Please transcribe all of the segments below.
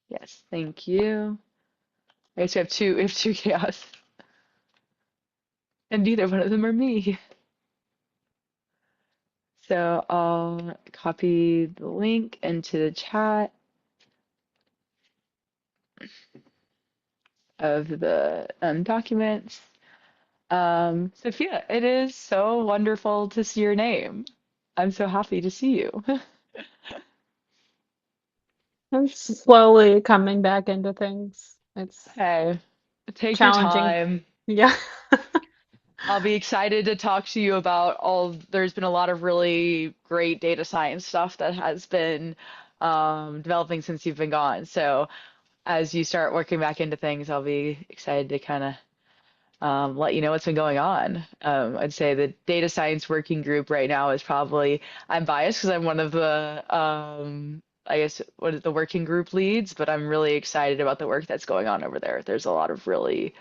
Yes, thank you. I guess we have two chaos, and neither one of them are me. So I'll copy the link into the chat of the documents. Sophia, it is so wonderful to see your name. I'm so happy to see you. I'm slowly coming back into things. It's Hey, take your challenging. time. Yeah. I'll be excited to talk to you about there's been a lot of really great data science stuff that has been developing since you've been gone. So as you start working back into things, I'll be excited to kind of let you know what's been going on. I'd say the data science working group right now is probably, I'm biased because I'm one of the, I guess, what is the working group leads, but I'm really excited about the work that's going on over there. There's a lot of really,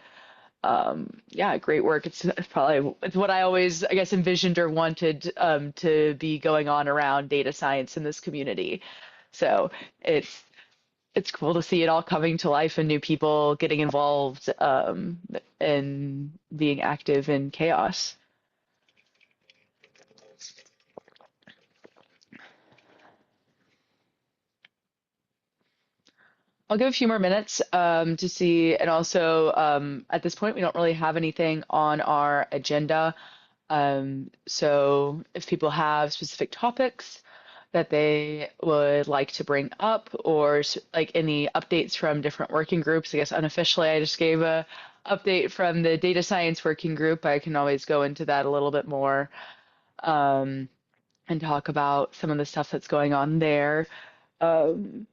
yeah, great work. It's probably it's what I always, I guess, envisioned or wanted to be going on around data science in this community. So it's it's cool to see it all coming to life and new people getting involved and being active in chaos. I'll give a few more minutes to see, and also at this point, we don't really have anything on our agenda. So if people have specific topics that they would like to bring up, or like any updates from different working groups, I guess unofficially, I just gave a update from the data science working group. I can always go into that a little bit more um, and talk about some of the stuff that's going on there. Um,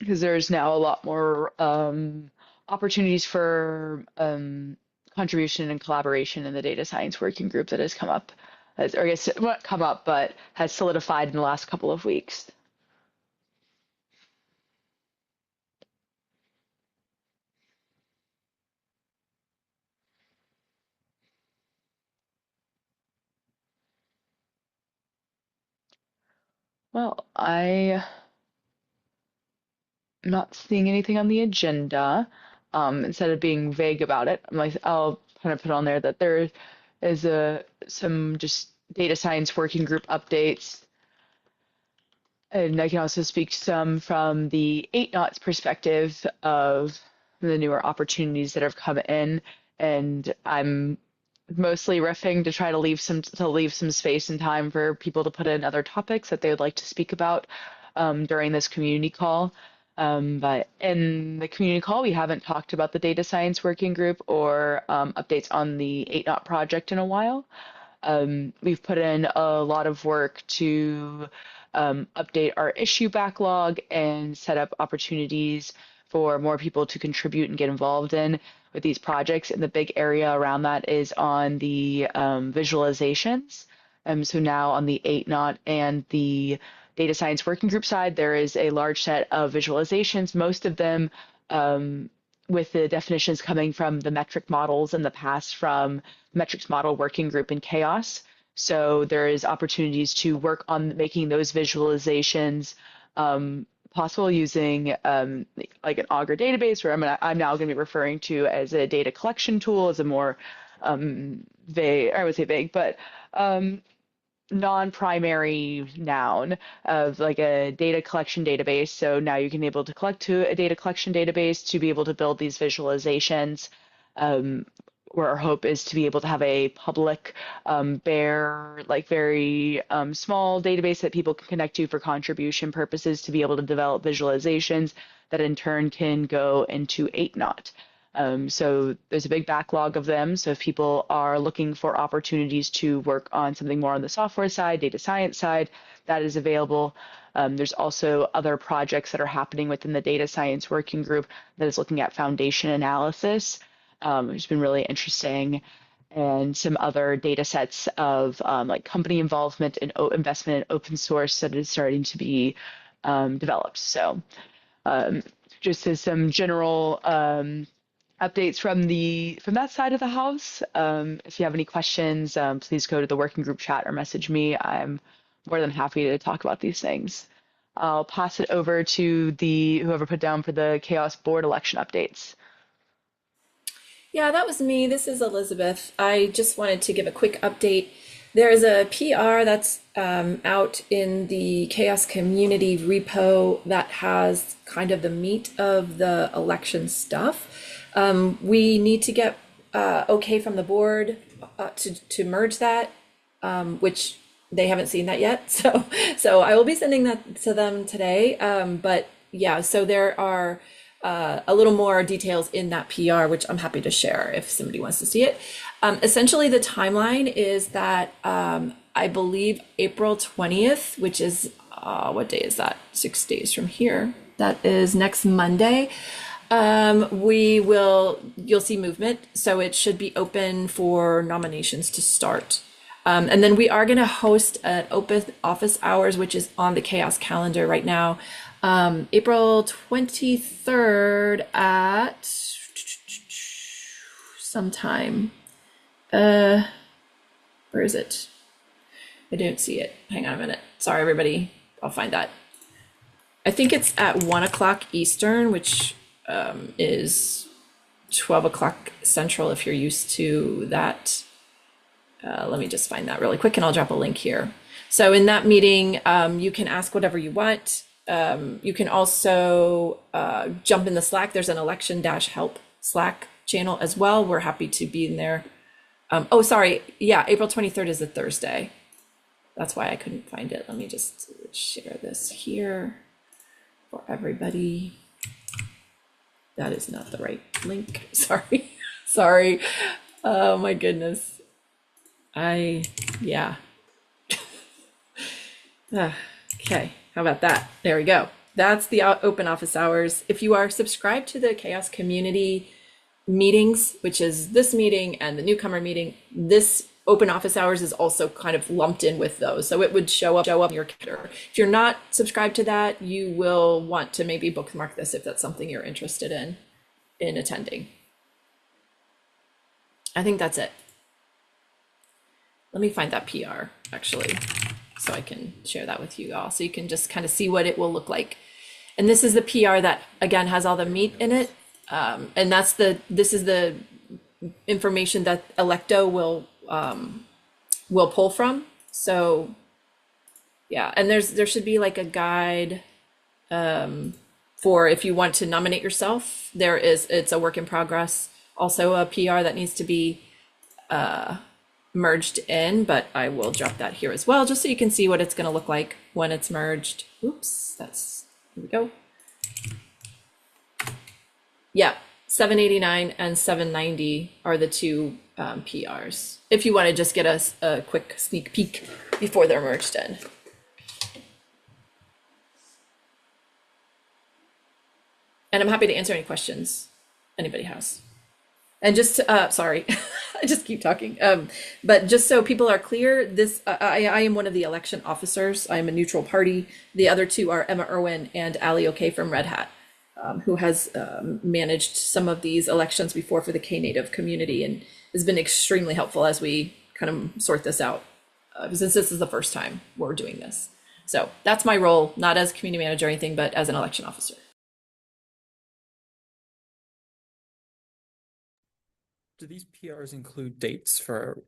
because there's now a lot more opportunities for contribution and collaboration in the data science working group that has come up, or I guess not come up, but has solidified in the last couple of weeks. Well, I'm not seeing anything on the agenda. Instead of being vague about it, I'll kind of put on there that there is some just data science working group updates. And I can also speak some from the 8 knots perspective of the newer opportunities that have come in. And I'm mostly riffing to try to leave some space and time for people to put in other topics that they would like to speak about during this community call. But in the community call, we haven't talked about the data science working group or updates on the 8 knot project in a while. We've put in a lot of work to update our issue backlog and set up opportunities for more people to contribute and get involved in with these projects. And the big area around that is on the visualizations. So now on the 8 knot and the data science working group side, there is a large set of visualizations, most of them with the definitions coming from the metric models in the past from metrics model working group in CHAOSS. So there is opportunities to work on making those visualizations possible using like an Augur database, where I'm now going to be referring to as a data collection tool, as a more vague, I would say vague, but non-primary noun of like a data collection database. So now you can be able to collect to a data collection database to be able to build these visualizations. Um, where our hope is to be able to have a public, bare, like very small database that people can connect to for contribution purposes to be able to develop visualizations that in turn can go into 8 knot. So there's a big backlog of them. So if people are looking for opportunities to work on something more on the software side, data science side, that is available. There's also other projects that are happening within the data science working group that is looking at foundation analysis, which has been really interesting, and some other data sets of like company involvement and investment in open source that is starting to be developed. So um, just as some general updates from that side of the house. If you have any questions, please go to the working group chat or message me. I'm more than happy to talk about these things. I'll pass it over to the whoever put down for the Chaos board election updates. Yeah, that was me. This is Elizabeth. I just wanted to give a quick update. There is a PR that's out in the Chaos community repo that has kind of the meat of the election stuff. We need to get okay from the board to merge that, which they haven't seen that yet. So I will be sending that to them today. But yeah, so there are a little more details in that PR, which I'm happy to share if somebody wants to see it. Essentially, the timeline is that I believe April 20th, which is what day is that? 6 days from here. That is next Monday. You'll see movement, so it should be open for nominations to start. And then we are going to host an open office hours, which is on the Chaos calendar right now, April 23rd at sometime. Where is it? I didn't see it. Hang on a minute. Sorry, everybody. I'll find that. I think it's at 1 o'clock Eastern, which is 12 o'clock Central if you're used to that. Let me just find that really quick and I'll drop a link here. So in that meeting, you can ask whatever you want. You can also jump in the Slack. There's an election-help Slack channel as well. We're happy to be in there. Oh, sorry. Yeah, April 23rd is a Thursday. That's why I couldn't find it. Let me just share this here for everybody. That is not the right link. Sorry. Sorry. Oh my goodness. Yeah. Okay, how about that? There we go. That's the open office hours. If you are subscribed to the Chaos community meetings, which is this meeting and the newcomer meeting, this open office hours is also kind of lumped in with those. So it would show up in your calendar. If you're not subscribed to that, you will want to maybe bookmark this if that's something you're interested in attending. I think that's it. Let me find that PR actually, so I can share that with you all. So you can just kind of see what it will look like. And this is the PR that again has all the meat in it. And this is the information that Electo will pull from. So yeah, and there should be like a guide for if you want to nominate yourself. It's a work in progress. Also a PR that needs to be merged in, but I will drop that here as well, just so you can see what it's going to look like when it's merged. Oops, here we go. Yeah, 789 and 790 are the two PRs. If you want to just get a quick sneak peek before they're merged in. And I'm happy to answer any questions anybody has. And just, sorry, I just keep talking. But just so people are clear, I am one of the election officers. I am a neutral party. The other two are Emma Irwin and Ali O'Kay from Red Hat, who has managed some of these elections before for the K-Native community and has been extremely helpful as we kind of sort this out, since this is the first time we're doing this. So that's my role, not as community manager or anything, but as an election officer. Do these PRs include dates for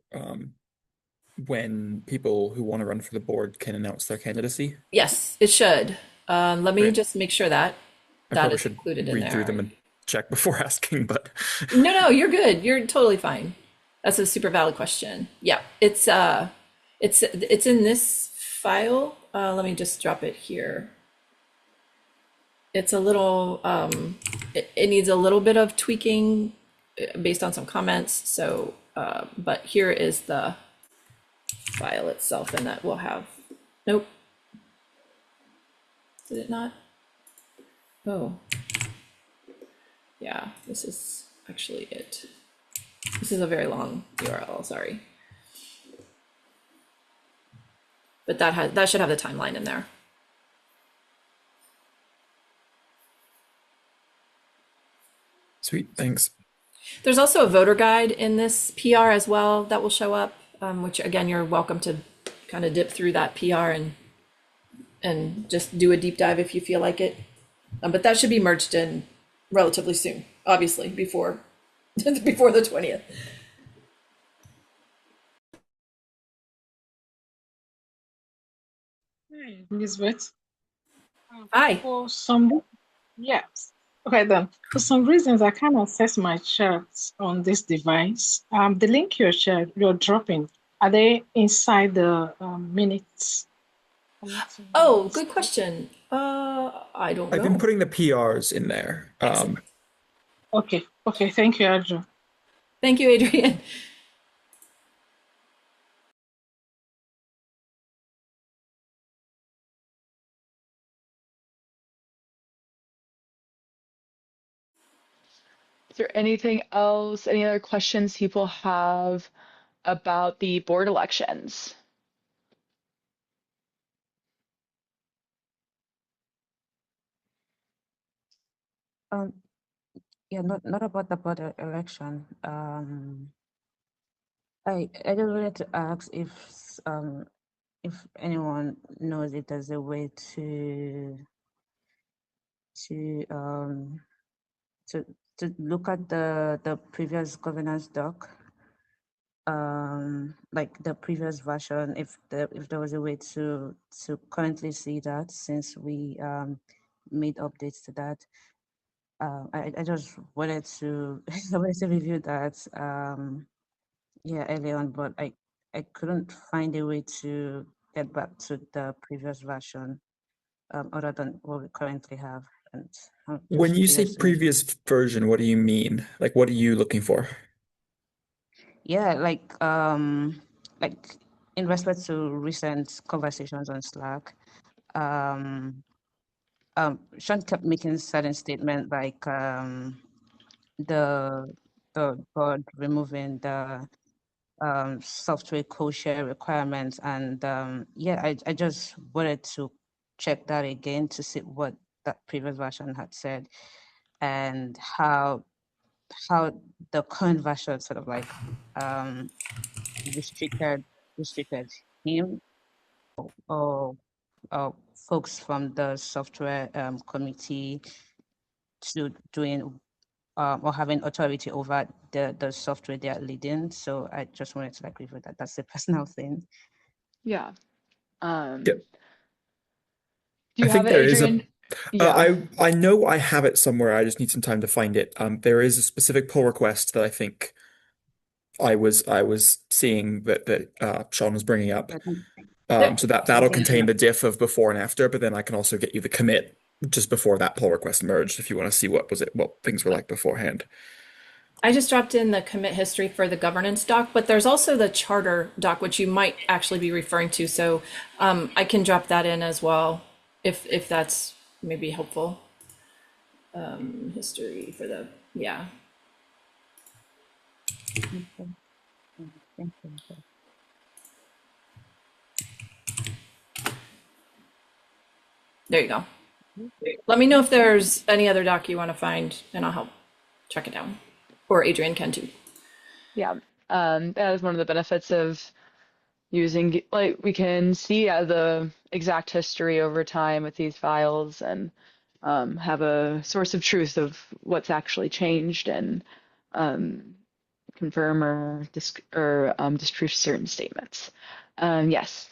when people who want to run for the board can announce their candidacy? Yes, it should. Let me Great. just make sure that I that probably is should included in read through there. them and check before asking, but No, you're good. You're totally fine. That's a super valid question. Yeah, it's in this file. Let me just drop it here. It's a little it needs a little bit of tweaking based on some comments. So, but here is the file itself, and that will have. Nope. Did it not? Oh. Yeah, this is actually it. This is a very long URL, sorry. But that should have the timeline in there. sweet, thanks. There's also a voter guide in this PR as well that will show up, which again, you're welcome to kind of dip through that PR and just do a deep dive if you feel like it. But that should be merged in relatively soon, obviously, before before the 20th. Hey, Elizabeth. Hi. For some, yes. Okay, then. For some reasons, I can't access my charts on this device. The link you're dropping, are they inside the minutes? I need to Oh, good understand. question. I don't I've been know. putting the PRs in there. Excellent. Okay, okay. Thank you, Adjo. Thank you, Adrian. Is there anything else, any other questions people have about the board elections? Um, yeah, not about the border election. I just wanted to ask if anyone knows if there's a way to um to to look at the previous governance doc, like the previous version, if there was a way to currently see that, since we made updates to that. I just wanted to I wanted to review that yeah, early on, but I couldn't find a way to get back to the previous version, other than what we currently have. And I'm When just you say curious to, previous version, what do you mean? Like, what are you looking for? yeah, like in respect to recent conversations on Slack, um, Sean kept making certain statement like the the board removing the software co-share requirements, and yeah, I just wanted to check that again to see what that previous version had said, and how the current version sort of like um restricted him, or folks from the software committee to doing or having authority over the software they are leading. So I just wanted to like review that. That's a personal thing. Yeah. Yeah, Do I you have think it, there is a. Adrian? Yeah. I know I have it somewhere. I just need some time to find it. There is a specific pull request that I think I was seeing that Sean was bringing up. Yeah, There, So that'll thank contain you. the diff of before and after, but then I can also get you the commit just before that pull request merged if you want to see what things were like beforehand. I just dropped in the commit history for the governance doc, but there's also the charter doc, which you might actually be referring to. So I can drop that in as well, if that's maybe helpful. History for the, yeah. Okay. Thank you. There you go. Let me know if there's any other doc you want to find, and I'll help track it down. Or Adrian can too. Yeah. That is one of the benefits of using, like, we can see the exact history over time with these files, and have a source of truth of what's actually changed, and um, confirm or disprove certain statements. Yes.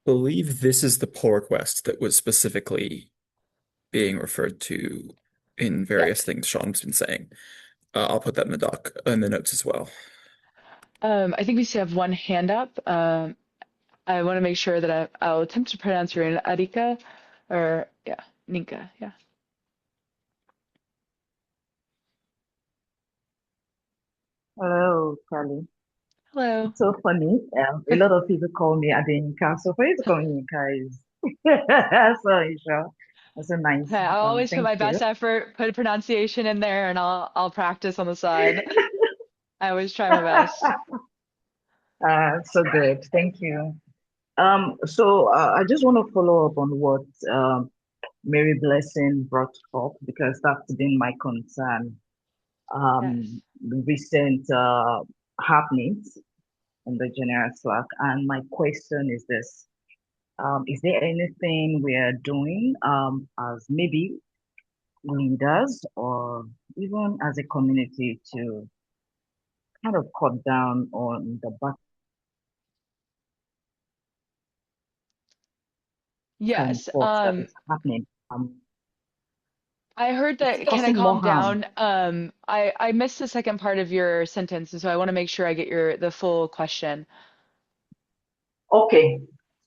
Believe this is the pull request that was specifically being referred to in Yeah. various things Sean's been saying. I'll put that in the doc in the notes as well. I think we still have one hand up. I want to make sure that I'll attempt to pronounce your name, Arika, or yeah, Ninka. Yeah. Hello, Kelly. Hello. It's so funny. A lot of people call me Adenika, so for you to call me Yinka is so sure. That's so nice. Hey, I'll always put Thank my you. best effort, put a pronunciation in there, and I'll practice on the side. I always try my best. So good. Thank you. I just want to follow up on what Mary Blessing brought up because that's been my concern. Yes. The recent happenings in the general Slack. And my question is this. Is there anything we are doing as maybe leaders or even as a community to kind of cut down on the back and Yes. forth that is happening? I heard It's that. Can I causing more calm harm. down? I missed the second part of your sentence, and so I want to make sure I get the full question. Okay,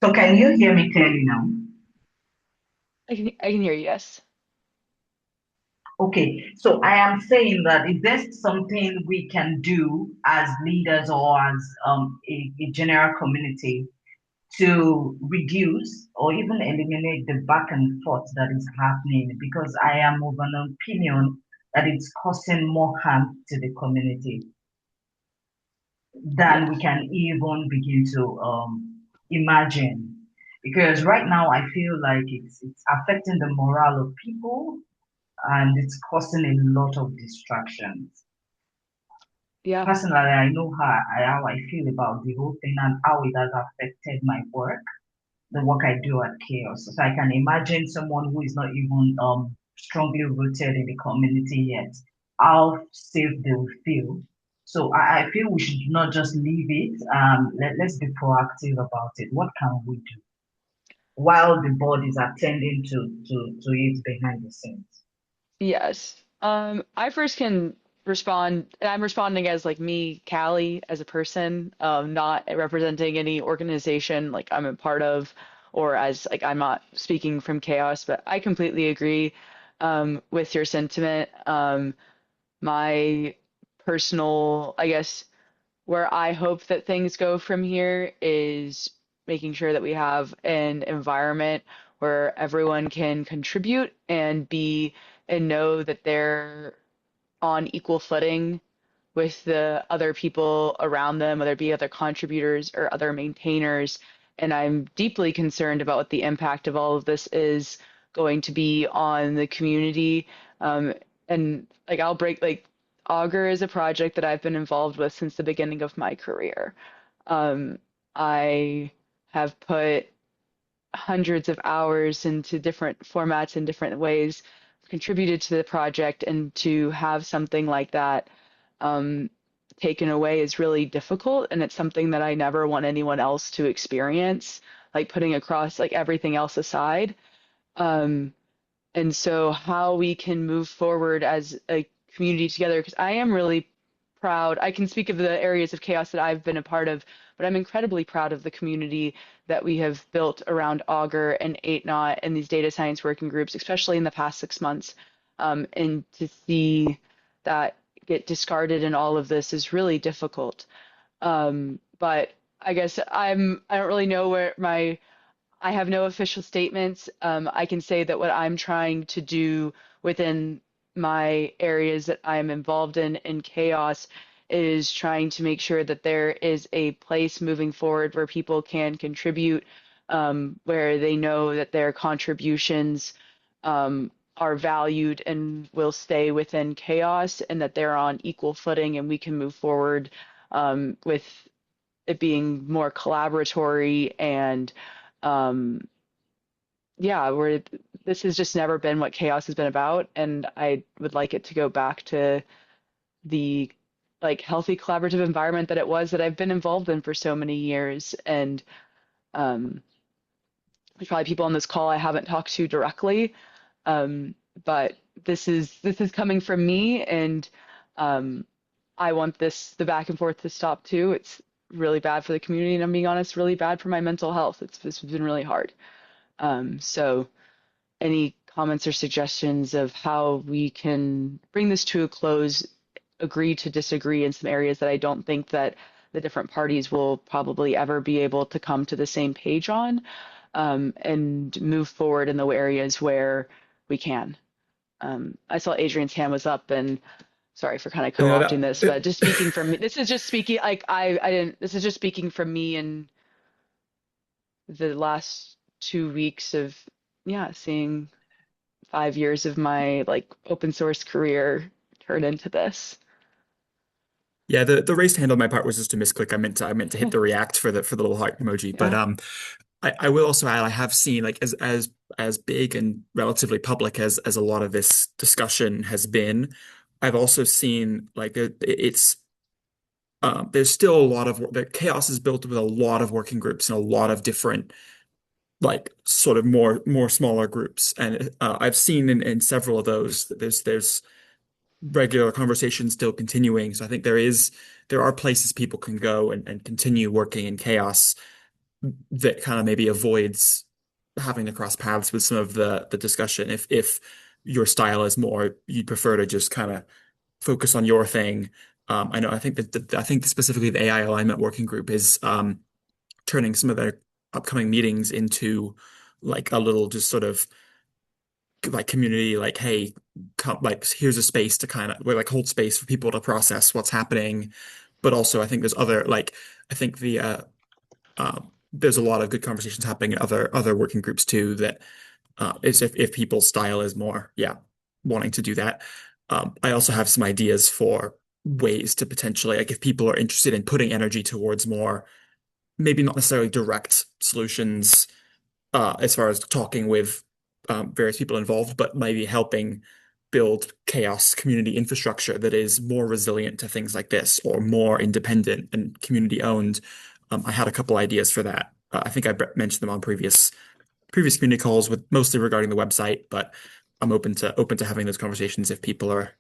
so can you hear me clearly now? I can hear you, yes. Okay, so I am saying that if there's something we can do as leaders or as a general community to reduce or even eliminate the back and forth that is happening, because I am of an opinion that it's causing more harm to the community than we Yes. can even begin to imagine. Because right now I feel like it's affecting the morale of people and it's causing a lot of distractions. Yeah. Personally, I know how I feel about the whole thing and how it has affected my work, the work I do at CHAOSS. So I can imagine someone who is not even strongly rooted in the community yet, how safe they will feel. So I feel we should not just leave it. Let's be proactive about it. What can we do while the board is attending to it behind the scenes? Yes. I first can respond, and I'm responding as like me, Callie, as a person, not representing any organization like I'm a part of, or as like I'm not speaking from chaos, but I completely agree with your sentiment. My personal, I guess, where I hope that things go from here is making sure that we have an environment where everyone can contribute and be and know that they're on equal footing with the other people around them, whether it be other contributors or other maintainers. And I'm deeply concerned about what the impact of all of this is going to be on the community. And like I'll break like Augur is a project that I've been involved with since the beginning of my career. I have put hundreds of hours into different formats in different ways, contributed to the project, and to have something like that um, taken away is really difficult, and it's something that I never want anyone else to experience, like putting across like everything else aside. Um, and so how we can move forward as a community together, because I am really proud. I can speak of the areas of chaos that I've been a part of, but I'm incredibly proud of the community that we have built around Augur and 8 Knot and these data science working groups, especially in the past 6 months. And to see that get discarded in all of this is really difficult. But I guess I don't really know where I have no official statements. I can say that what I'm trying to do within my areas that I'm involved in chaos is trying to make sure that there is a place moving forward where people can contribute, where they know that their contributions are valued and will stay within chaos, and that they're on equal footing, and we can move forward with it being more collaboratory and um, yeah, where this has just never been what chaos has been about, and I would like it to go back to the like healthy collaborative environment that it was that I've been involved in for so many years. And um, there's probably people on this call I haven't talked to directly, um, but this is coming from me, and um, I want the back and forth to stop too. It's really bad for the community, and I'm being honest, really bad for my mental health. This has been really hard. So any comments or suggestions of how we can bring this to a close, agree to disagree in some areas that I don't think that the different parties will probably ever be able to come to the same page on, and move forward in the areas where we can. I saw Adrian's hand was up, and sorry for kind of You know co-opting that this, but just speaking from me, this is just speaking like I didn't. This is just speaking from me and the last 2 weeks of yeah seeing 5 years of my like open source career turn into this. Yeah, the raised hand on my part was just a misclick. I meant to hit the react for the little heart emoji. But Yeah. I will also add I have seen like as big and relatively public as a lot of this discussion has been, I've also seen like it's there's still a lot of the chaos is built with a lot of working groups and a lot of different like sort of more smaller groups. And I've seen in several of those that there's regular conversations still continuing. So I think there are places people can go and continue working in chaos that kind of maybe avoids having to cross paths with some of the discussion. If your style is more, you prefer to just kind of focus on your thing. I know I think I think specifically the AI alignment working group is turning some of their upcoming meetings into like a little just sort of like community, like, hey, come, like here's a space to kind of like hold space for people to process what's happening. But also, I think there's other like I think there's a lot of good conversations happening in other working groups too. That is if people's style is more, yeah, wanting to do that. I also have some ideas for ways to potentially like if people are interested in putting energy towards more, maybe not necessarily direct solutions as far as talking with various people involved, but maybe helping build chaos community infrastructure that is more resilient to things like this or more independent and community owned. I had a couple ideas for that. I think I mentioned them on previous community calls with mostly regarding the website, but I'm open to having those conversations if people are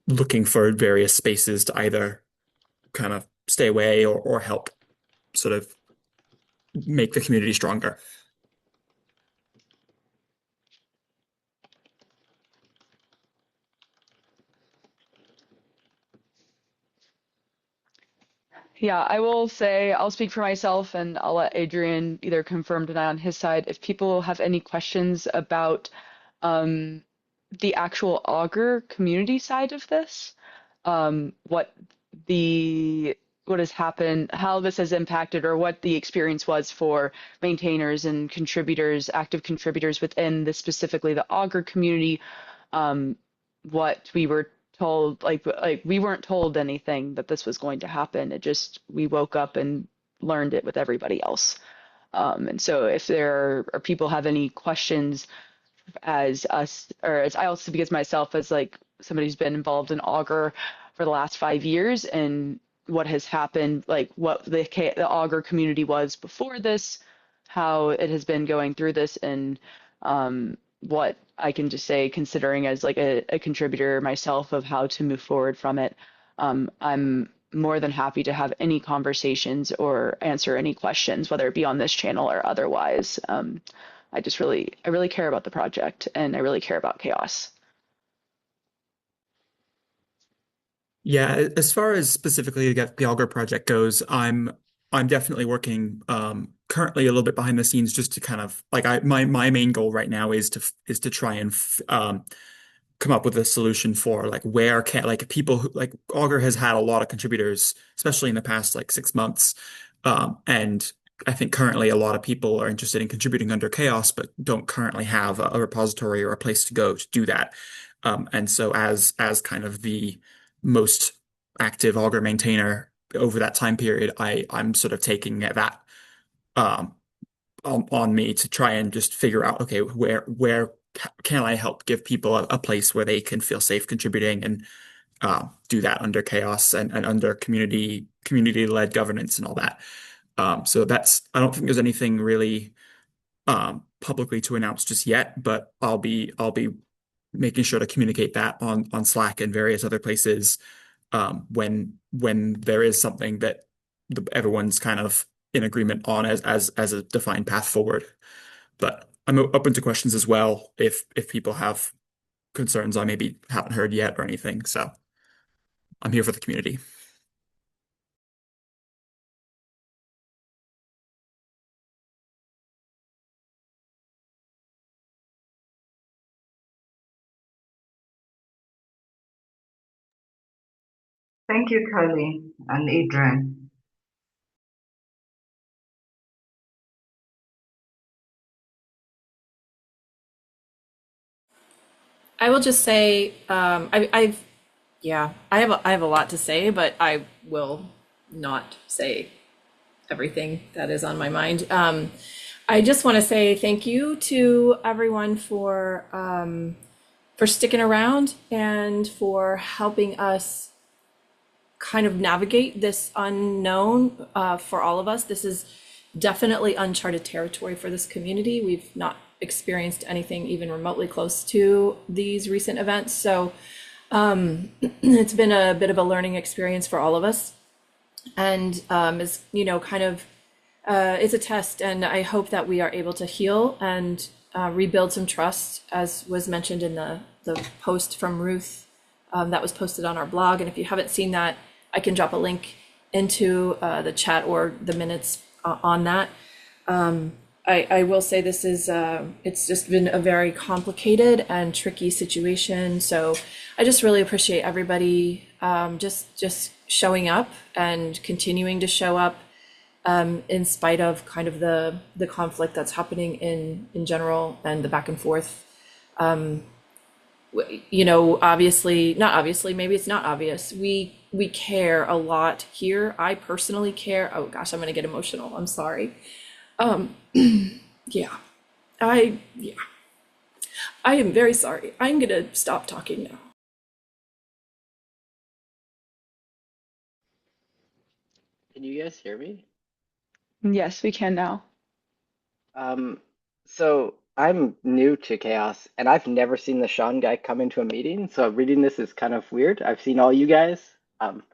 looking for various spaces to either kind of stay away or help sort of make the community stronger. Yeah, I will say I'll speak for myself and I'll let Adrian either confirm deny on his side. If people have any questions about um, the actual Augur community side of this, what the what has happened, how this has impacted, or what the experience was for maintainers and contributors, active contributors within the specifically the Augur community, um, what we were told, like we weren't told anything that this was going to happen. It just we woke up and learned it with everybody else. And so if there are people have any questions as us, or as I also speak as myself as like somebody who's been involved in Augur for the last 5 years and what has happened, like what the Augur community was before this, how it has been going through this, and what I can just say, considering as like a contributor myself of how to move forward from it. I'm more than happy to have any conversations or answer any questions, whether it be on this channel or otherwise. I really care about the project and I really care about chaos. Yeah, as far as specifically the Augur project goes, I'm definitely working currently a little bit behind the scenes just to kind of like my main goal right now is to try and come up with a solution for like where can like people who like Augur has had a lot of contributors, especially in the past like 6 months. And I think currently a lot of people are interested in contributing under Chaos, but don't currently have a repository or a place to go to do that. And so as kind of the most active Augur maintainer over that time period, I'm sort of taking that um, on me to try and just figure out, okay, where can I help give people a place where they can feel safe contributing and do that under chaos and under community-led governance and all that. So that's I don't think there's anything really publicly to announce just yet, but I'll be making sure to communicate that on Slack and various other places when there is something that everyone's kind of in agreement on as a defined path forward. But I'm open to questions as well if people have concerns I maybe haven't heard yet or anything. So I'm here for the community. Thank you, Kelly and Adrian. I will just say I've Yeah, I have a lot to say, but I will not say everything that is on my mind. I just want to say thank you to everyone for sticking around and for helping us kind of navigate this unknown for all of us. This is definitely uncharted territory for this community. We've not experienced anything even remotely close to these recent events. So it's been a bit of a learning experience for all of us. And is, you know, kind of, it's a test. And I hope that we are able to heal and rebuild some trust, as was mentioned in the post from Ruth that was posted on our blog. And if you haven't seen that, I can drop a link into the chat or the minutes on that. I will say this is, it's just been a very complicated and tricky situation. So I just really appreciate everybody just showing up and continuing to show up in spite of kind of the conflict that's happening in general and the back and forth. You know, obviously, not obviously, maybe it's not obvious. We care a lot here. I personally care. Oh gosh, I'm gonna get emotional. I'm sorry. Yeah, yeah, I am very sorry. I'm gonna stop talking now. Can you guys hear me? Yes, we can now. Um, so I'm new to Chaos, and I've never seen the Sean guy come into a meeting, so reading this is kind of weird. I've seen all you guys, um,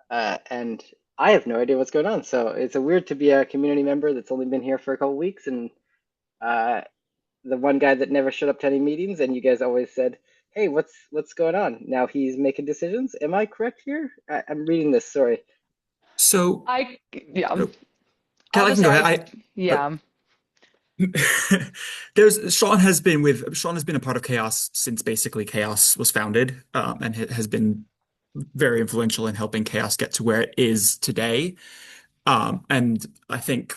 and I have no idea what's going on. So it's a weird to be a community member that's only been here for a couple weeks, and uh, the one guy that never showed up to any meetings, and you guys always said, "Hey, what's going on?" Now he's making decisions. Am I correct here? I'm reading this. Sorry. So, Yeah, oh, I'll I just can go say ahead. yeah. Sean has been a part of Chaos since basically Chaos was founded, and has been very influential in helping Chaos get to where it is today. And I think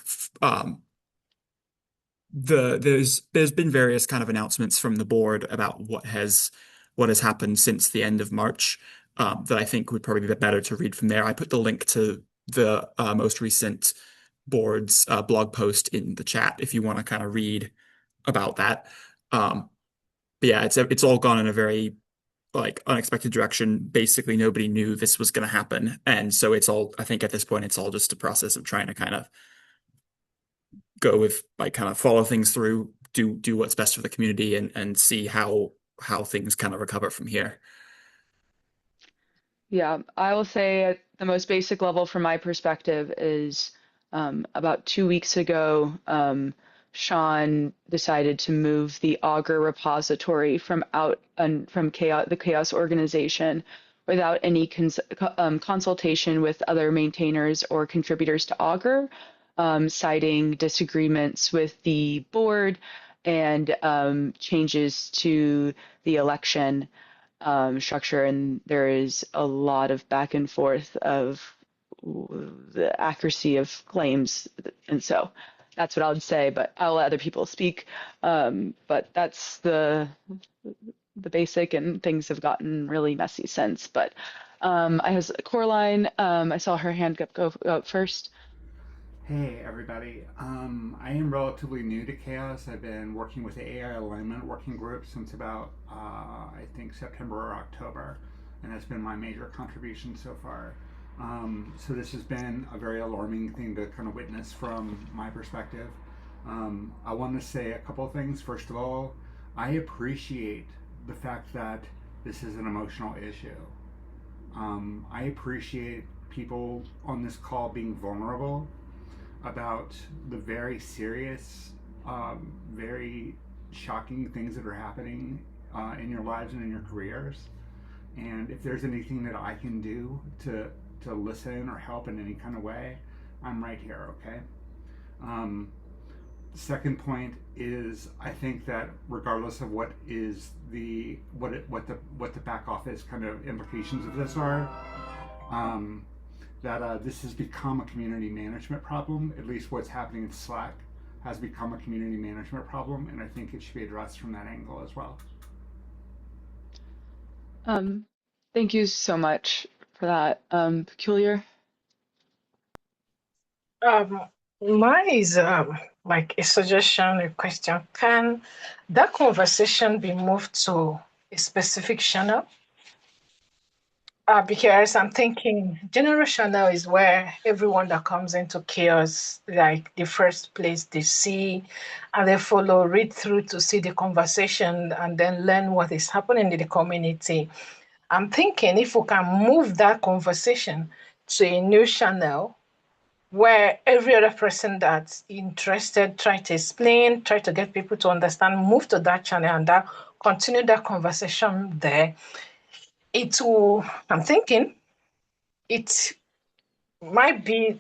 there's been various kind of announcements from the board about what has happened since the end of March, that I think would probably be better to read from there. I put the link to the most recent board's blog post in the chat if you want to kind of read about that. Um, but yeah, it's all gone in a very like unexpected direction. Basically, nobody knew this was going to happen, and so it's all, I think at this point it's all just a process of trying to kind of go with, like, kind of follow things through, do what's best for the community, and see how things kind of recover from here. Yeah, I will say at the most basic level from my perspective is about 2 weeks ago, Sean decided to move the Augur repository from out and from Chaos, the Chaos organization, without any consultation with other maintainers or contributors to Augur, citing disagreements with the board and changes to the election structure, and there is a lot of back and forth of the accuracy of claims, and so that's what I would say. But I'll let other people speak. But that's the basic, and things have gotten really messy since. But I have Coraline. I saw her hand go up first. Hey everybody, I am relatively new to Chaos. I've been working with the AI alignment working group since about, I think, September or October, and that's been my major contribution so far. So this has been a very alarming thing to kind of witness from my perspective. I want to say a couple of things. First of all, I appreciate the fact that this is an emotional issue. I appreciate people on this call being vulnerable about the very serious, very shocking things that are happening in your lives and in your careers. And if there's anything that I can do to listen or help in any kind of way, I'm right here. Okay. Second point is, I think that regardless of what is what the back office kind of implications of this are, that this has become a community management problem. At least what's happening in Slack has become a community management problem, and I think it should be addressed from that angle as well. Thank you so much for that. Peculiar. Um, Mine is like a suggestion, a question. Can that conversation be moved to a specific channel? Because I'm thinking general channel is where everyone that comes into chaos, like the first place they see and they follow, read through to see the conversation and then learn what is happening in the community. I'm thinking if we can move that conversation to a new channel where every other person that's interested try to explain, try to get people to understand, move to that channel and that continue that conversation there. It will, I'm thinking it might be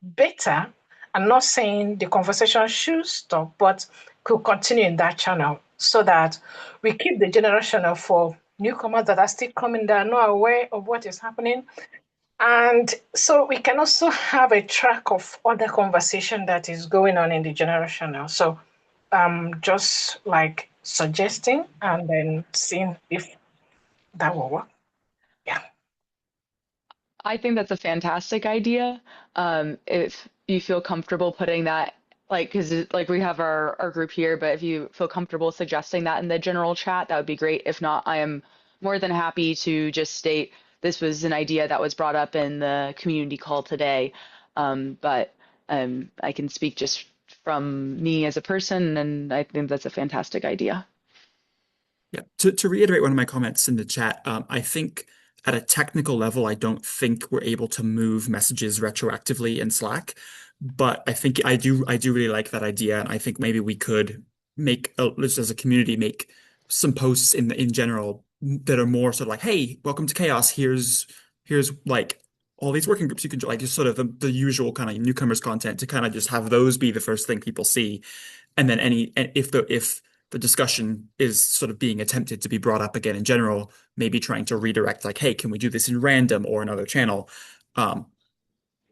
better. I'm not saying the conversation should stop, but could continue in that channel so that we keep the general channel for newcomers that are still coming that are not aware of what is happening. And so we can also have a track of other conversation that is going on in the general channel. So just like suggesting and then seeing if that will work. Yeah. I think that's a fantastic idea. If you feel comfortable putting that, like, because like we have our group here, but if you feel comfortable suggesting that in the general chat, that would be great. If not, I am more than happy to just state this was an idea that was brought up in the community call today. But I can speak just from me as a person, and I think that's a fantastic idea. Yeah. To reiterate one of my comments in the chat, I think at a technical level, I don't think we're able to move messages retroactively in Slack, but I think I do really like that idea, and I think maybe we could just as a community, make some posts in general that are more sort of like, hey, welcome to Chaos. Here's like all these working groups you can join, like just sort of the usual kind of newcomers content to kind of just have those be the first thing people see. And then and if the discussion is sort of being attempted to be brought up again in general, maybe trying to redirect like, hey, can we do this in random or another channel? Um,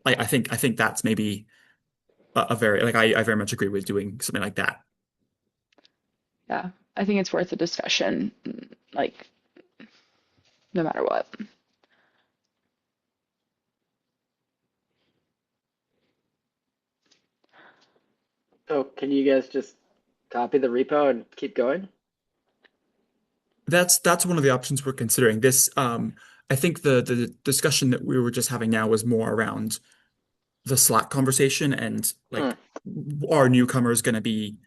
I think that's maybe a very like I very much agree with doing something like that. Yeah, I think it's worth a discussion, like no matter what. Oh, can you guys just copy the repo and keep going? That's one of the options we're considering. I think the discussion that we were just having now was more around the Slack conversation and Hmm. like, are newcomers going to be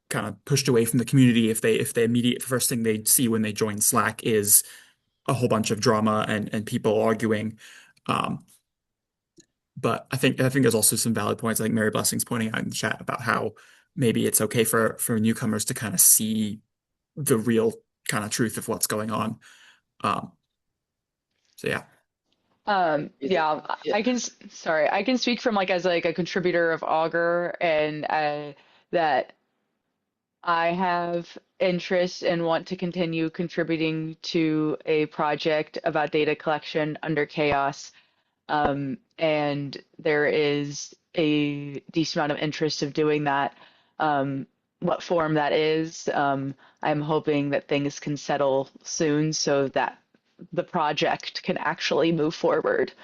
kind of pushed away from the community if they the first thing they see when they join Slack is a whole bunch of drama and people arguing. Um, but I think there's also some valid points. I think Mary Blessing's pointing out in the chat about how maybe it's okay for newcomers to kind of see the real kind of truth of what's going on. Um, so yeah. Is it? Yeah, Yeah. sorry, I can speak from like as like a contributor of Augur and that I have interest and want to continue contributing to a project about data collection under Chaos. And there is a decent amount of interest of doing that. What form that is, I'm hoping that things can settle soon so that the project can actually move forward.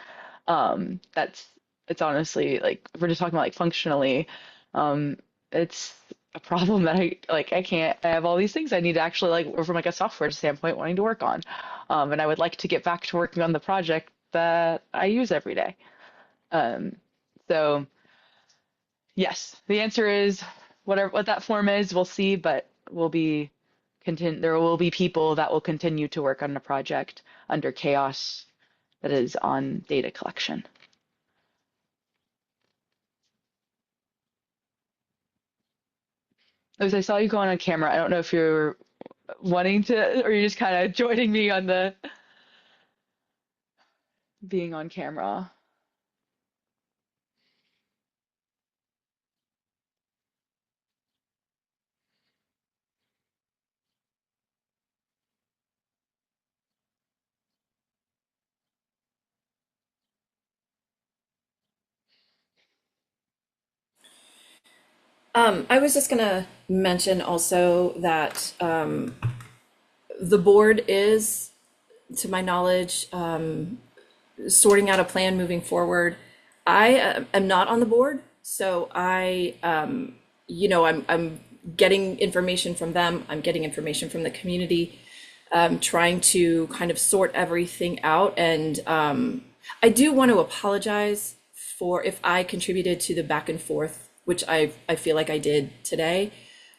That's it's honestly like if we're just talking about like functionally, um, it's a problem that I can't I have all these things I need to actually like from like a software standpoint wanting to work on. And I would like to get back to working on the project that I use every day. Um, so yes, the answer is whatever what that form is, we'll see, but there will be people that will continue to work on the project under Chaos that is on data collection. As I saw you go on camera, I don't know if you're wanting to, or you're just kind of joining me on the being on camera. I was just gonna mention also that the board is to my knowledge, sorting out a plan moving forward. I am not on the board, so I'm getting information from them. I'm getting information from the community, trying to kind of sort everything out. And I do want to apologize for if I contributed to the back and forth, which I feel like I did today.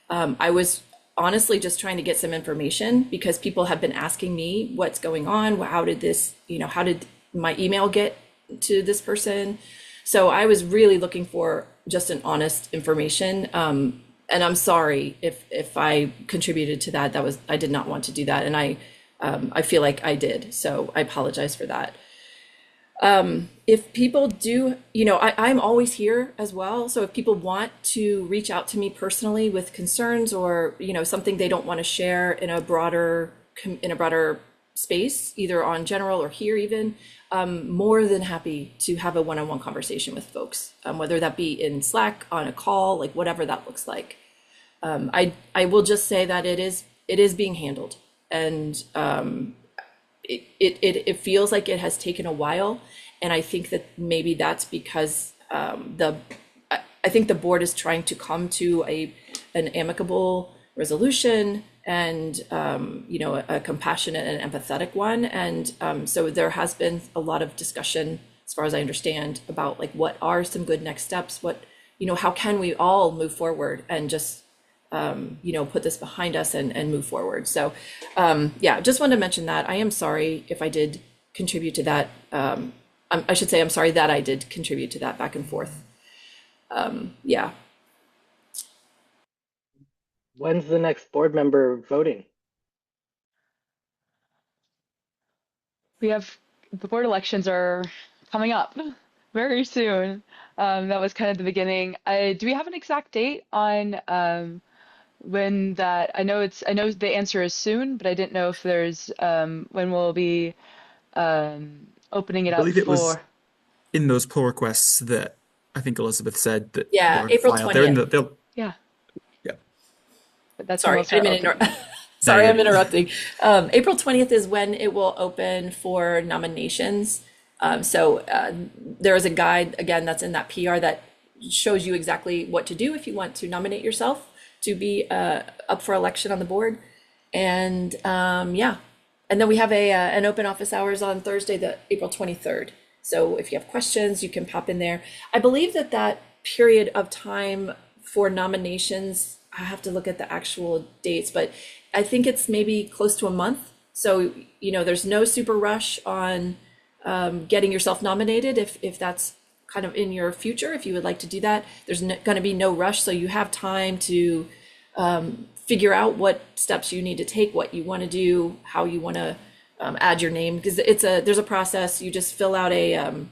I was honestly just trying to get some information because people have been asking me what's going on. How did this, how did my email get to this person? So I was really looking for just an honest information. And I'm sorry if I contributed to that. I did not want to do that. And I feel like I did. So I apologize for that. If people do, I'm always here as well. So if people want to reach out to me personally with concerns or, something they don't want to share in a broader space, either on general or here even, I'm more than happy to have a one-on-one conversation with folks, whether that be in Slack, on a call, like whatever that looks like. I will just say that it is being handled, and it feels like it has taken a while, and I think that maybe that's because I think the board is trying to come to an amicable resolution and a compassionate and empathetic one, and so there has been a lot of discussion, as far as I understand, about like what are some good next steps, what how can we all move forward and just put this behind us and move forward. So yeah, just wanted to mention that. I am sorry if I did contribute to that. I should say I'm sorry that I did contribute to that back and forth. Yeah. When's the next board member voting? The board elections are coming up very soon. That was kind of the beginning. Do we have an exact date on when that? I know the answer is soon, but I didn't know if there's when we'll be opening I it up believe it was for. in those pull requests that I think Elizabeth said that Yeah, were April filed. They're in 20th. they'll Yeah, yeah. but that's when Sorry, we'll I didn't start mean to opening. No, sorry, you're I'm good. interrupting. April 20th is when it will open for nominations. So there is a guide, again, that's in that PR that shows you exactly what to do if you want to nominate yourself to be up for election on the board. And yeah, and then we have an open office hours on Thursday, the April 23rd. So if you have questions, you can pop in there. I believe that period of time for nominations, I have to look at the actual dates, but I think it's maybe close to a month. So, there's no super rush on getting yourself nominated if that's kind of in your future, if you would like to do that. There's going to be no rush, so you have time to figure out what steps you need to take, what you want to do, how you want to add your name, because there's a process. You just fill out a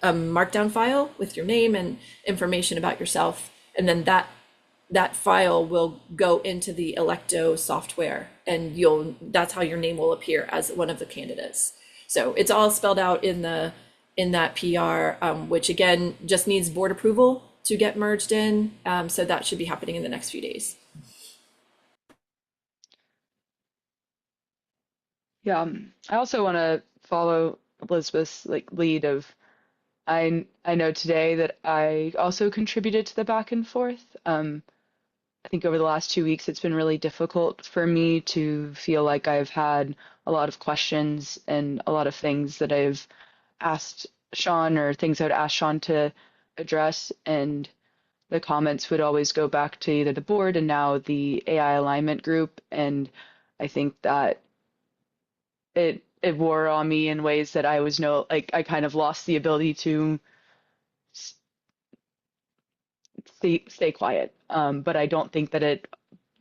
markdown file with your name and information about yourself, and then that file will go into the Electo software, and that's how your name will appear as one of the candidates. So it's all spelled out in that PR, which again just needs board approval to get merged in. So that should be happening in the next few days. Yeah, I also want to follow Elizabeth's lead of I know today that I also contributed to the back and forth. I think over the last 2 weeks, it's been really difficult for me to feel like I've had a lot of questions and a lot of things that I've asked Sean or things I'd asked Sean to address, and the comments would always go back to either the board and now the AI alignment group, and I think that it wore on me in ways that I was I kind of lost the ability to stay quiet. But I don't think that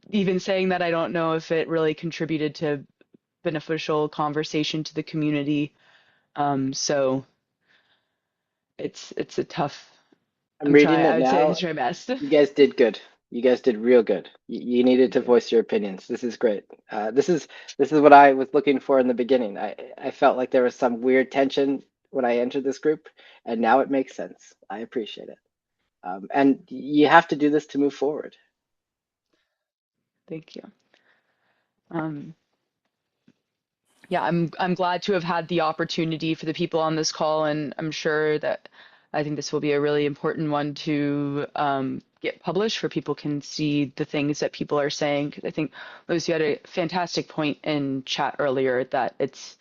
even saying that, I don't know if it really contributed to beneficial conversation to the community. So it's a tough. I'm reading I it would say I'm now. trying my best. You guys did good. You guys did real good. You needed Thank to you. voice your opinions. This is great. This is what I was looking for in the beginning. I felt like there was some weird tension when I entered this group, and now it makes sense. I appreciate it. And you have to do this to move forward. Thank you. Um, Yeah, I'm glad to have had the opportunity for the people on this call, and I'm sure that I think this will be a really important one to get published where people can see the things that people are saying. Because I think, Liz, you had a fantastic point in chat earlier that it's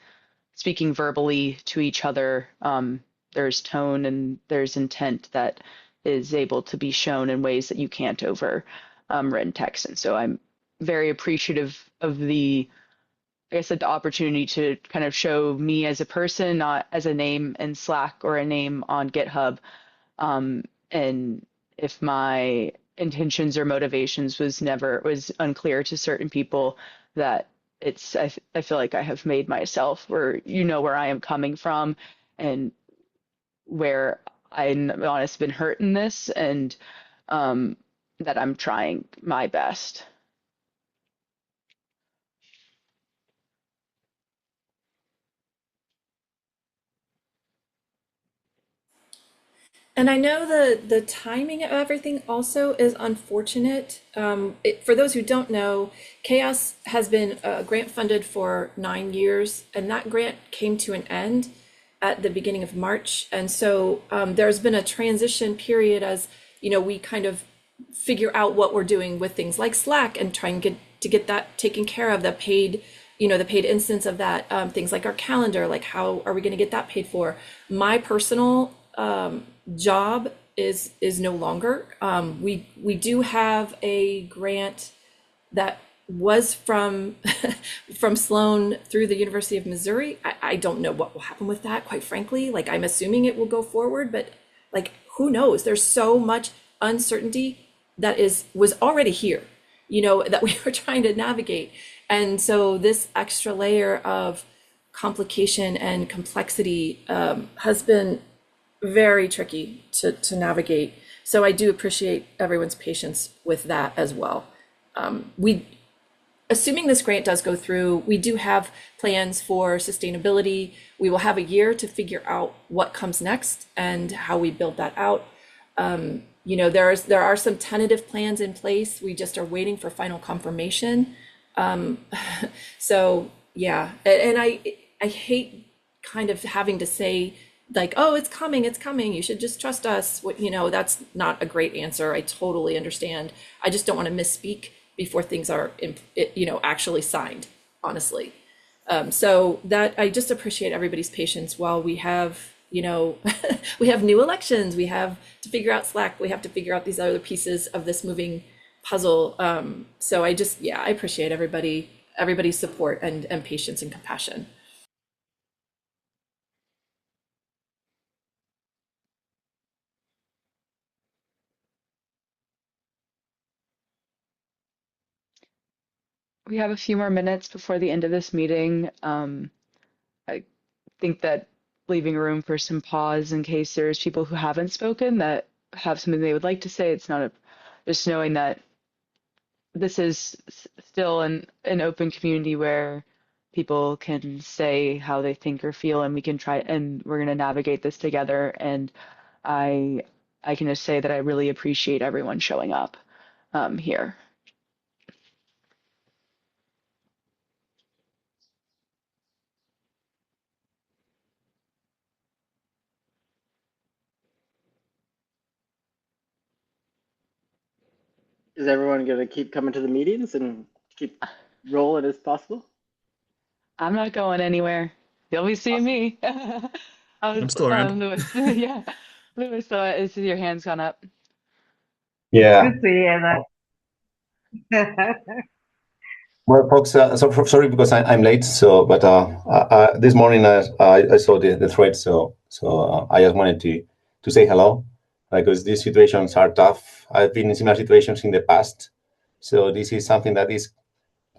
speaking verbally to each other. There's tone and there's intent that is able to be shown in ways that you can't over written text. And so I'm very appreciative of the, like I said, the opportunity to kind of show me as a person, not as a name in Slack or a name on GitHub. And if my intentions or motivations was unclear to certain people, that I feel like I have made myself where you know where I am coming from and where I'm honest been hurt in this and um, that I'm trying my best. And I know the timing of everything also is unfortunate. For those who don't know, CHAOSS has been grant funded for 9 years, and that grant came to an end at the beginning of March. And so there's been a transition period as we kind of figure out what we're doing with things like Slack and trying to get that taken care of, the paid instance of that, things like our calendar, like how are we going to get that paid for. My personal job is no longer. We do have a grant that was from from Sloan through the University of Missouri. I don't know what will happen with that, quite frankly. Like, I'm assuming it will go forward, but like, who knows? There's so much uncertainty that was already here, that we were trying to navigate. And so this extra layer of complication and complexity has been very tricky to navigate. So I do appreciate everyone's patience with that as well. We, assuming this grant does go through, we do have plans for sustainability. We will have a year to figure out what comes next and how we build that out. There are some tentative plans in place. We just are waiting for final confirmation. So yeah, and I hate kind of having to say like, oh, it's coming, you should just trust us. That's not a great answer. I totally understand. I just don't want to misspeak before things are actually signed, honestly. So that I just appreciate everybody's patience while we have we have new elections, we have to figure out Slack, we have to figure out these other pieces of this moving puzzle. So I appreciate everybody's support and patience and compassion. We have a few more minutes before the end of this meeting. I think that leaving room for some pause in case there's people who haven't spoken that have something they would like to say. It's not just knowing that this is still an open community where people can say how they think or feel, and we can try, and we're going to navigate this together. And I I can just say that I really appreciate everyone showing up here. Is everyone going to keep coming to the meetings and keep rolling as possible? I'm not going anywhere. You'll be seeing Awesome. me. I'm still around. Louis. Yeah, Louis. So is your hands gone up? Good Yeah. to hear that. Well, folks, sorry because I'm late. So, but this morning I saw the thread, so I just wanted to say hello because these situations are tough. I've been in similar situations in the past, so this is something that is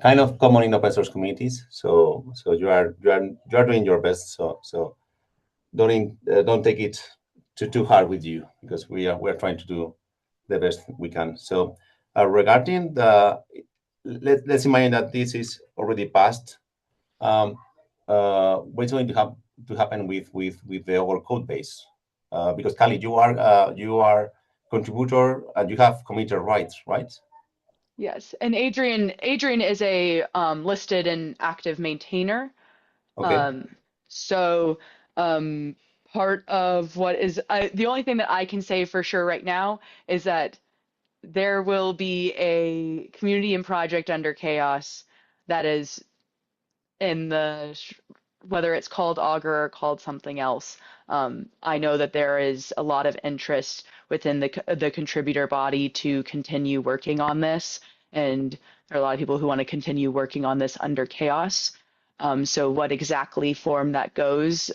kind of common in open source communities. So you are doing your best. So don't take it too hard with you because we are trying to do the best we can. So regarding let's imagine that this is already passed. What's going to happen with the whole code base? Because Kali, you are contributor and you have committer rights, right? Yes, and Adrian is a listed and active maintainer. Okay. So part of what is the only thing that I can say for sure right now is that there will be a community and project under CHAOSS that is in the whether it's called Augur or called something else. I know that there is a lot of interest within the contributor body to continue working on this, and there are a lot of people who want to continue working on this under CHAOSS. So what exactly form that goes,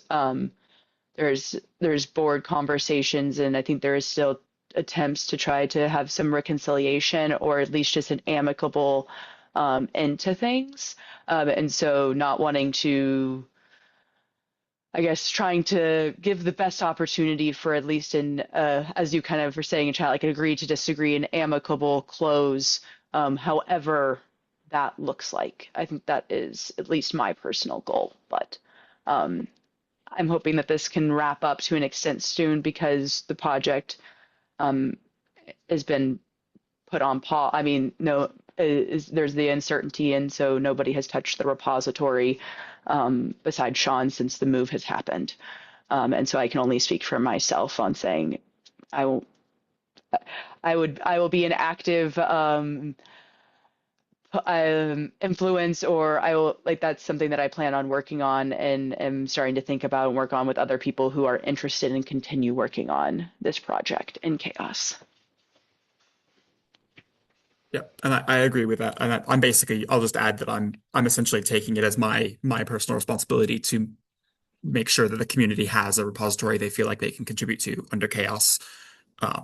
there's board conversations, and I think there is still attempts to try to have some reconciliation or at least just an amicable end to things. And so not wanting to, I guess, trying to give the best opportunity for at least in, as you kind of were saying in chat, like an agree to disagree, an amicable close, however that looks like. I think that is at least my personal goal, but um, I'm hoping that this can wrap up to an extent soon because the project um, has been put on pause. I mean, no, there's the uncertainty, and so nobody has touched the repository besides Sean since the move has happened. And so I can only speak for myself on saying I will, I will be an active influence, or I will like that's something that I plan on working on and am starting to think about and work on with other people who are interested and continue working on this project in CHAOSS. Yeah, and I agree with that. And I'm basically, I'll just add that I'm essentially taking it as my personal responsibility to make sure that the community has a repository they feel like they can contribute to under CHAOSS. Uh,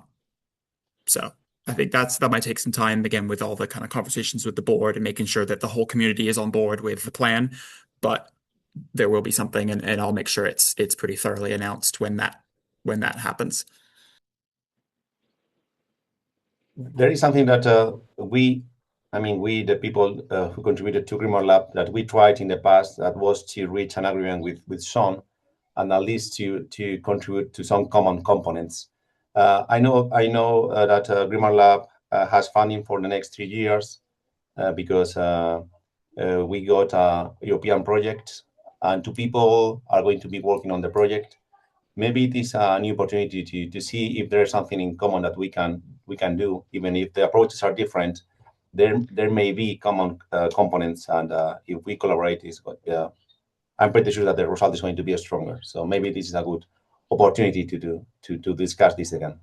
so I think that might take some time again with all the kind of conversations with the board and making sure that the whole community is on board with the plan. But there will be something, and I'll make sure it's pretty thoroughly announced when that happens. There is something that we, the people who contributed to Grimoire Lab, that we tried in the past, that was to reach an agreement with Sean, and at least to contribute to some common components. I know that Grimoire Lab has funding for the next 3 years because we got a European project, and two people are going to be working on the project. Maybe it is a new opportunity to see if there's something in common that we can do, even if the approaches are different. There may be common components, and if we collaborate, I'm pretty sure that the result is going to be stronger. So maybe this is a good opportunity to discuss this again.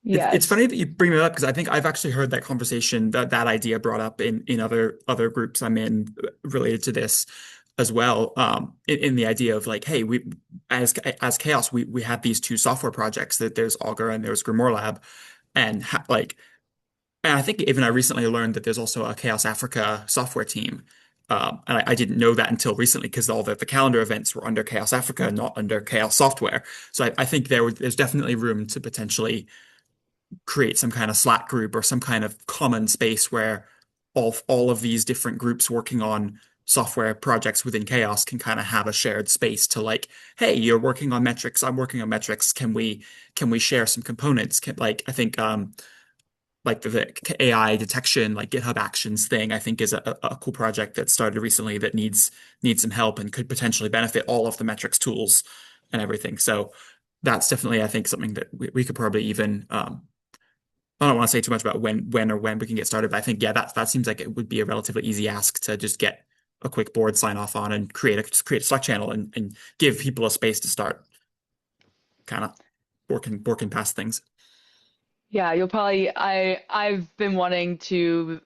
It's Yes. funny that you bring that up because I think I've actually heard that conversation, that idea brought up in other groups I'm in related to this as well. In the idea of like, hey, we as CHAOSS, we have these two software projects, that there's Augur and there's Grimoire Lab, and and I think even I recently learned that there's also a CHAOSS Africa software team. And I didn't know that until recently because all the calendar events were under CHAOSS Africa, not under CHAOSS Software. So I think there's definitely room to potentially create some kind of Slack group or some kind of common space where all of these different groups working on software projects within CHAOSS can kind of have a shared space to like, hey, you're working on metrics, I'm working on metrics. Can we share some components? Like I think like the AI detection, like GitHub Actions thing, I think is a cool project that started recently that needs some help and could potentially benefit all of the metrics tools and everything. So that's definitely, I think, something that we could probably even I don't want to say too much about when we can get started, but I think, yeah, that seems like it would be a relatively easy ask to just get a quick board sign off on and create a Slack channel and give people a space to start kind of working past things. Yeah, you'll probably I've been wanting to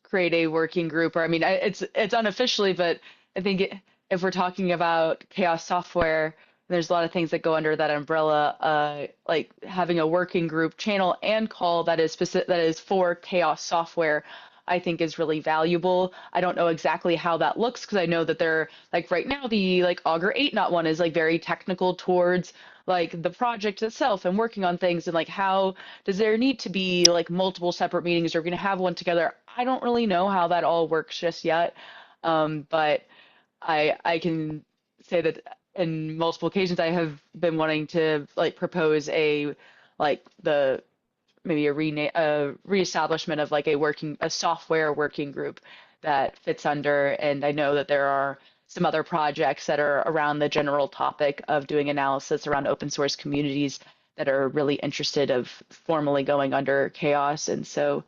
create a working group, or I mean it's unofficially, but I think if we're talking about chaos software, there's a lot of things that go under that umbrella, like having a working group channel and call that is specific, that is for chaos software, I think is really valuable. I don't know exactly how that looks because I know that they're like right now the like Augur 8 not one is like very technical towards like the project itself and working on things, and like how does there need to be like multiple separate meetings, or are we going to have one together? I don't really know how that all works just yet. But I can say that in multiple occasions I have been wanting to like propose a like the maybe a reestablishment of like a software working group that fits under, and I know that there are some other projects that are around the general topic of doing analysis around open source communities that are really interested of formally going under CHAOSS. And so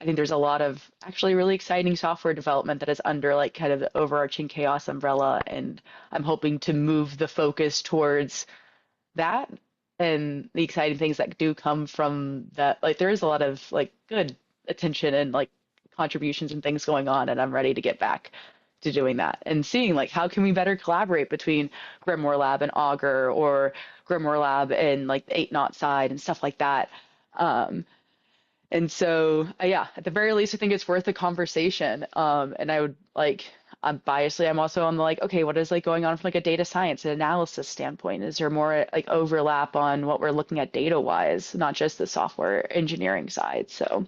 I think there's a lot of actually really exciting software development that is under like kind of the overarching CHAOSS umbrella. And I'm hoping to move the focus towards that and the exciting things that do come from that. Like there is a lot of like good attention and like contributions and things going on, and I'm ready to get back to doing that and seeing like how can we better collaborate between Grimoire Lab and Augur, or Grimoire Lab and like the 8 knot side and stuff like that. And so, yeah, at the very least, I think it's worth a conversation. And I would like, I'm biasly, I'm also on the like, okay, what is like going on from like a data science and analysis standpoint? Is there more like overlap on what we're looking at data wise, not just the software engineering side? So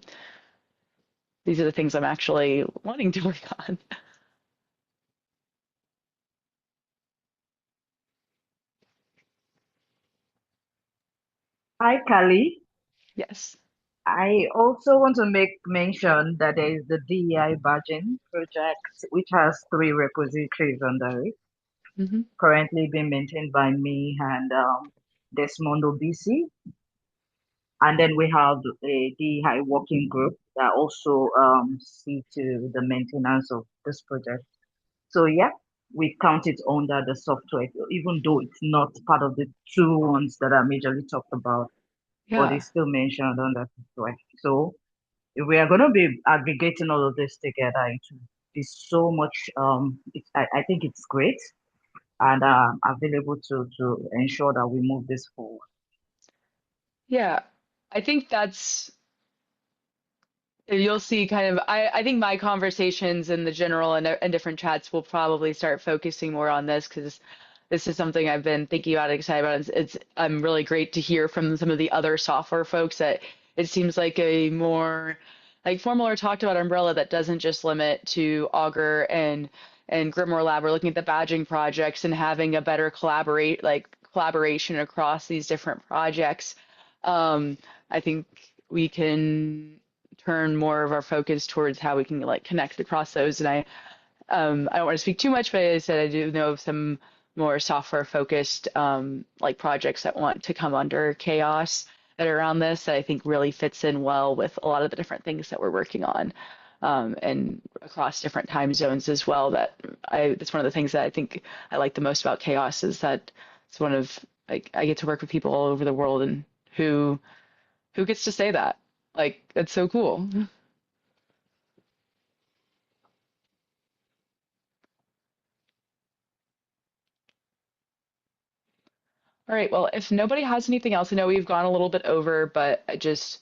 these are the things I'm actually wanting to work on. Hi, Kali. Yes. I also want to make mention that there is the DEI badging project, which has 3 repositories under it, Hmm. currently being maintained by me and Desmondo BC. And then we have a DEI working group that also see to the maintenance of this project. So yeah, we count it under the software, even though it's not part of the 2 ones that are majorly talked about, but Yeah. it's still mentioned under software. So if we are going to be aggregating all of this together, it will be so much. I think it's great and available to ensure that we move this forward. Yeah. I think that's you'll see kind of I think my conversations in the general and different chats will probably start focusing more on this because this is something I've been thinking about and excited about. It's I'm really great to hear from some of the other software folks that it seems like a more like formal or talked about umbrella that doesn't just limit to Augur and Grimoire Lab. We're looking at the badging projects and having a better collaboration across these different projects. I think we can turn more of our focus towards how we can like connect across those. And I don't want to speak too much, but I said I do know of some more software focused like projects that want to come under CHAOSS that are around this that I think really fits in well with a lot of the different things that we're working on. And across different time zones as well. That's one of the things that I think I like the most about CHAOSS is that it's one of like I get to work with people all over the world and who gets to say that. Like that's so cool. All right, well, if nobody has anything else, I know we've gone a little bit over, but I just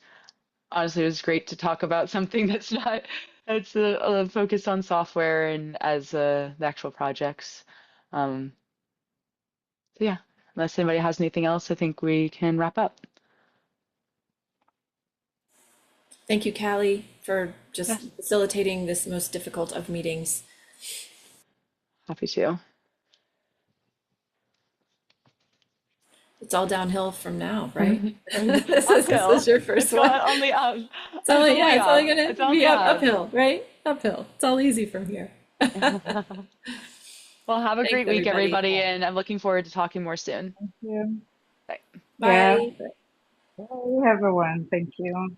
honestly it was great to talk about something that's not that's a focus on software and as the actual projects. Um, so yeah, unless anybody has anything else, I think we can wrap up. Thank you, Callie, for just Yes, facilitating this most difficult of meetings. happy to. It's all downhill from now, right? This Uphill. is your It's first going one. on the up. It's It's only, on the yeah, way it's only up. gonna It's on be the up. uphill, right? Uphill. It's all easy from here. Well, have a Thanks, great week, everybody. everybody, and I'm looking forward to talking more soon. Yeah. Bye. Yeah. Bye. Bye, everyone. Thank you.